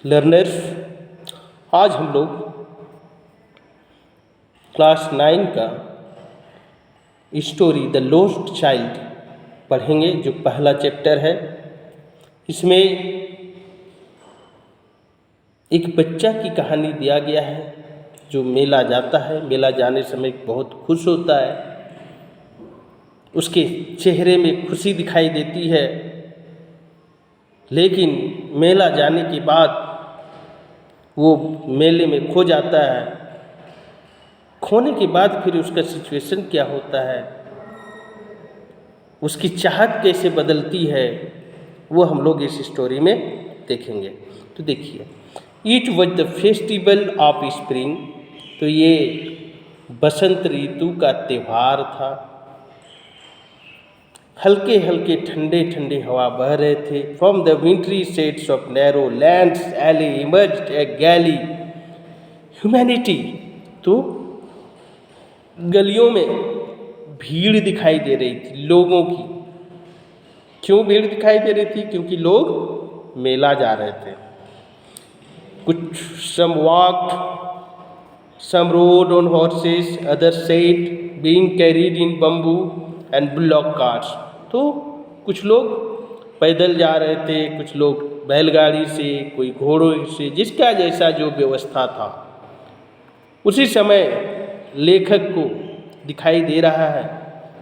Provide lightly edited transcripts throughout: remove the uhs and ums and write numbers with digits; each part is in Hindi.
लर्नर्स, आज हम लोग क्लास 9 का स्टोरी द लॉस्ट चाइल्ड पढ़ेंगे, जो पहला चैप्टर है। इसमें एक बच्चा की कहानी दिया गया है जो मेला जाता है। मेला जाने समय बहुत खुश होता है, उसके चेहरे में खुशी दिखाई देती है। लेकिन मेला जाने के बाद वो मेले में खो जाता है। खोने के बाद फिर उसका सिचुएशन क्या होता है, उसकी चाहत कैसे बदलती है, वो हम लोग इस स्टोरी में देखेंगे। तो देखिए, it was the festival of spring. तो ये बसंत ऋतु का त्यौहार था। हल्के हल्के ठंडे ठंडे हवा बह रहे थे। From the wintry shades of narrow lands alley emerged a galley humanity. तो गलियों में भीड़ दिखाई दे रही थी लोगों की। क्यों भीड़ दिखाई दे रही थी? क्योंकि लोग मेला जा रहे थे। कुछ some walked, some rode on horses, others sat being carried in bamboo and bullock carts। तो कुछ लोग पैदल जा रहे थे, कुछ लोग बैलगाड़ी से, कोई घोड़ों से, जिसका जैसा जो व्यवस्था था। उसी समय लेखक को दिखाई दे रहा है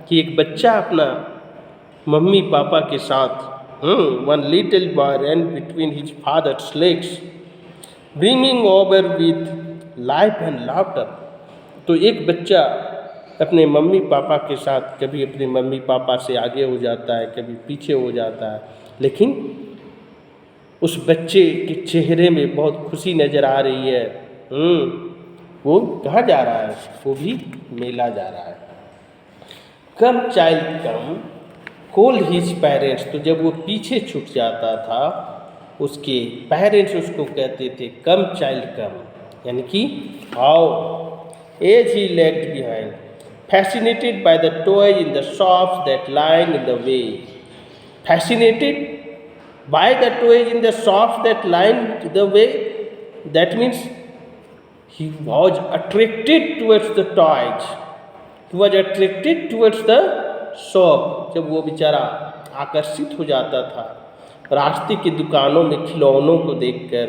कि एक बच्चा अपना मम्मी पापा के साथ one little boy ran between his father's legs brimming over with life and laughter। तो एक बच्चा अपने मम्मी पापा के साथ कभी अपने मम्मी पापा से आगे हो जाता है, कभी पीछे हो जाता है, लेकिन उस बच्चे के चेहरे में बहुत खुशी नज़र आ रही है। वो कहाँ जा रहा है? वो भी मेला जा रहा है। कम चाइल्ड कम कॉल हिज पेरेंट्स। तो जब वो पीछे छूट जाता था, उसके पेरेंट्स उसको कहते थे कम चाइल्ड कम, यानी कि आओ। As he lagged behind fascinated by the toy in the shops that line in the way. Fascinated by the toys in the shops that line the way, that means he was attracted towards the toys, he was attracted towards the shop। जब वो बेचारा आकर्षित हो जाता था रास्ते की दुकानों में खिलौनों को देखकर,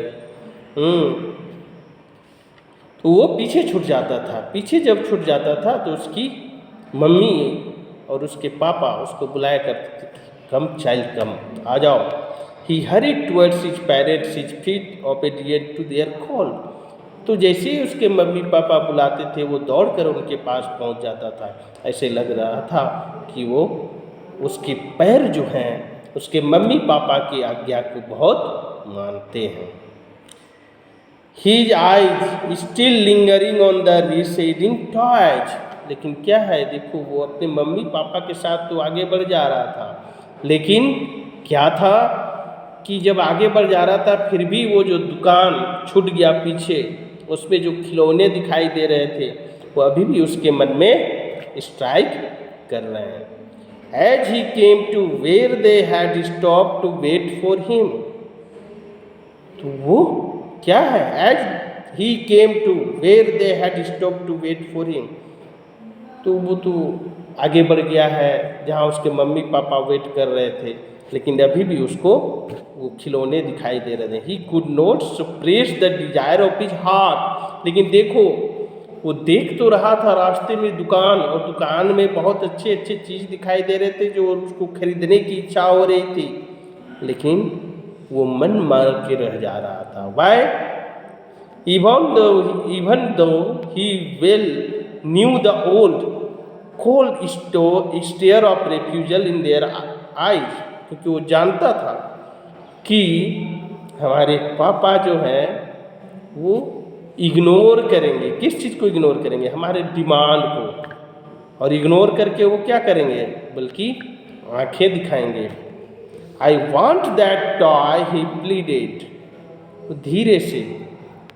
तो वो पीछे छूट जाता था। पीछे जब छूट जाता था तो उसकी मम्मी और उसके पापा उसको बुलाया करते थे, कम चाइल्ड कम, आ जाओ। he hurried towards his parents, his feet obedient to their call। तो जैसे ही उसके मम्मी पापा बुलाते थे, वो दौड़कर उनके पास पहुंच जाता था। ऐसे लग रहा था कि वो उसके पैर जो हैं उसके मम्मी पापा की आज्ञा को बहुत मानते हैं। His eyes still lingering on the receding toys। लेकिन क्या है, देखो वो अपने मम्मी पापा के साथ तो आगे बढ़ जा रहा था, लेकिन क्या था कि जब आगे बढ़ जा रहा था फिर भी वो जो दुकान छूट गया पीछे, उसमें जो खिलौने दिखाई दे रहे थे वो अभी भी उसके मन में स्ट्राइक कर रहे हैं। As he came to where they had stopped to wait for him। तो वो क्या है? As he came to where they had stopped to wait for him। तो वो तो आगे बढ़ गया है जहाँ उसके मम्मी पापा वेट कर रहे थे, लेकिन अभी भी उसको वो खिलौने दिखाई दे रहे थे। He could not suppress the desire of his heart। लेकिन देखो, वो देख तो रहा था रास्ते में दुकान, और दुकान में बहुत अच्छे अच्छे चीज़ दिखाई दे रहे थे जो उसको खरीदने की इच्छा हो रही थी, लेकिन वो मन मार के रह जा रहा था। Why? Even though he well knew the old cold stare of refusal in their eyes। क्योंकि वो जानता था कि हमारे पापा जो हैं वो इग्नोर करेंगे। किस चीज़ को इग्नोर करेंगे? हमारे डिमांड को। और इग्नोर करके वो क्या करेंगे? बल्कि आंखें दिखाएंगे। I want that toy he pleaded. वो धीरे से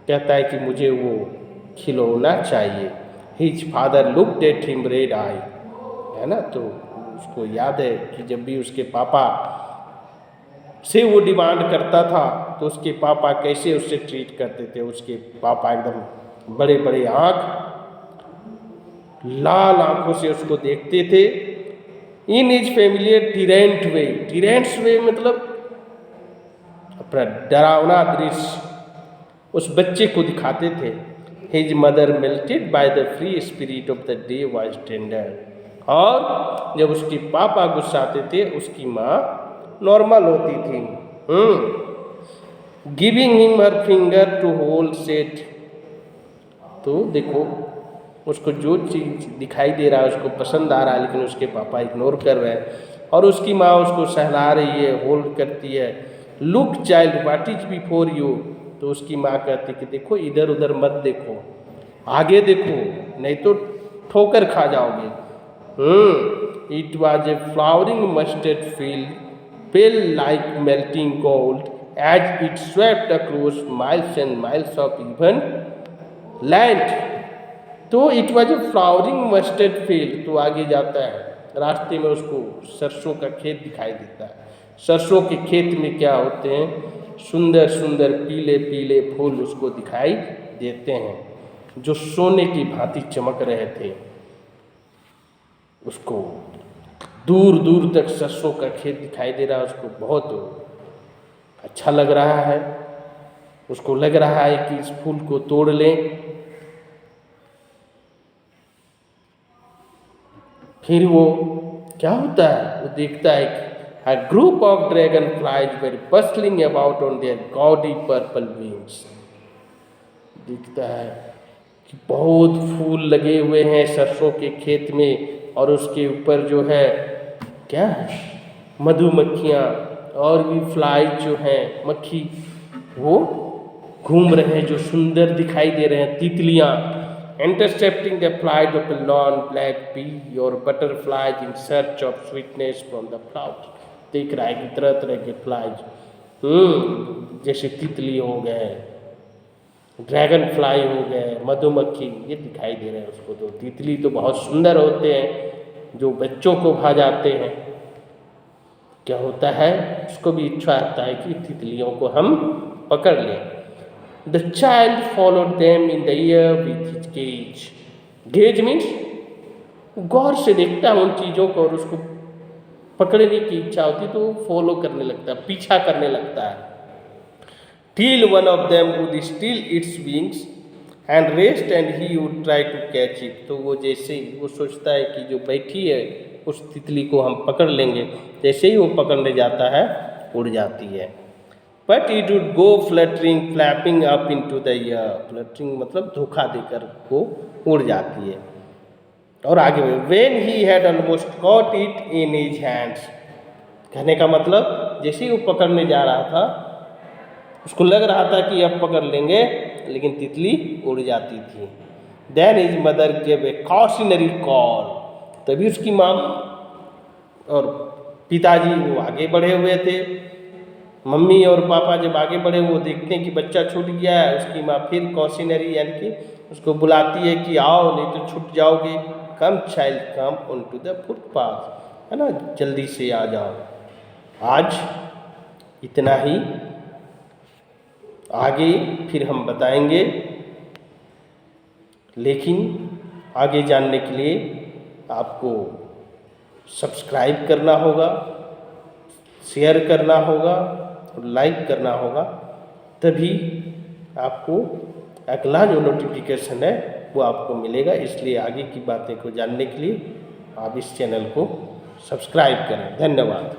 कहता है कि मुझे वो खिलौना चाहिए। His father looked at him red eye, है ना। तो उसको याद है कि जब भी उसके पापा से वो डिमांड करता था तो तो उसके पापा कैसे उससे ट्रीट करते थे। उसके पापा एकदम बड़े बड़े आँख, लाल आंखों से उसको देखते थे। इन इज फेमिलियर टिरेंट वे, टिरेंट्स वे मतलब अपना डरावना दृश्य उस बच्चे को दिखाते थे। His mother melted by the free spirit of the day was tender, और जब उसके पापा गुस्साते थे उसकी माँ नॉर्मल होती थी। Giving him her finger to hold set, तो देखो उसको जो चीज़ दिखाई दे रहा है उसको पसंद आ रहा है, लेकिन उसके पापा इग्नोर कर रहे हैं, और उसकी माँ उसको सहला रही है, होल्ड करती है। Look child what is before you, तो उसकी माँ कहती कि देखो इधर उधर मत देखो, आगे देखो, नहीं तो ठोकर खा जाओगे। It was a flowering mustard field, pale like melting gold, as it swept across miles and miles of even land. तो it was a flowering mustard field, तो आगे जाता है रास्ते में उसको सरसों का खेत दिखाई देता है। सरसों के खेत में क्या होते हैं, सुंदर सुंदर पीले पीले फूल उसको दिखाई देते हैं जो सोने की भांति चमक रहे थे। उसको दूर दूर तक सरसों का खेत दिखाई दे रहा है, उसको बहुत अच्छा लग रहा है। उसको लग रहा है कि इस फूल को तोड़ लें। फिर वो क्या होता है, वो देखता है कि a group of dragonflies were bustling about on their gaudy purple wings। दिखता है कि बहुत फूल लगे हुए हैं सरसों के खेत में, और उसके ऊपर जो है क्या है, मधुमक्खियाँ और भी फ्लाई जो हैं मक्खी, वो घूम रहे हैं, जो सुंदर दिखाई दे रहे हैं। तितलियाँ intercepting the flight of a long black bee or butterflies in search of sweetness from the flowers। देख रहा है कि तरह तरह के फ्लाइज, जैसे तितली हो गए, ड्रैगन फ्लाई हो गए, मधुमक्खी, ये दिखाई दे रहे हैं उसको। तो तितली तो बहुत सुंदर होते हैं जो बच्चों को भा जाते हैं। क्या होता है, उसको भी इच्छा आता है कि तितलियों को हम पकड़ लें। The child followed them in the air with his gaze। Gaze means गौर से देखता है उन चीज़ों को, और उसको पकड़ने की इच्छा होती तो वो फॉलो करने लगता है, पीछा करने लगता है। Till one of them would steal its wings and rest and he would try to catch it। तो वो जैसे ही वो सोचता है कि जो बैठी है उस तितली को हम पकड़ लेंगे, जैसे ही वो पकड़ने जाता है उड़ जाती है। But it would go fluttering, flapping up into the air। Fluttering मतलब धोखा देकर वो उड़ जाती है। और आगे when he had almost caught it in his hands। कहने का मतलब जैसे ही वो पकड़ने जा रहा था उसको लग रहा था कि अब पकड़ लेंगे, लेकिन तितली उड़ जाती थी। Then his mother gave a cautionary call। तभी उसकी माँ और पिताजी वो आगे बढ़े हुए थे। मम्मी और पापा जब आगे बढ़े, वो देखते हैं कि बच्चा छूट गया है, उसकी माँ फिर कॉशिनरी यानी कि उसको बुलाती है कि आओ नहीं तो छूट जाओगे। Come child come on to the footpath, है ना, जल्दी से आ जाओ। आज इतना ही, आगे फिर हम बताएंगे, लेकिन आगे जानने के लिए आपको सब्सक्राइब करना होगा, शेयर करना होगा और लाइक करना होगा, तभी आपको अगला जो नोटिफिकेशन है वो आपको मिलेगा। इसलिए आगे की बातें को जानने के लिए आप इस चैनल को सब्सक्राइब करें। धन्यवाद।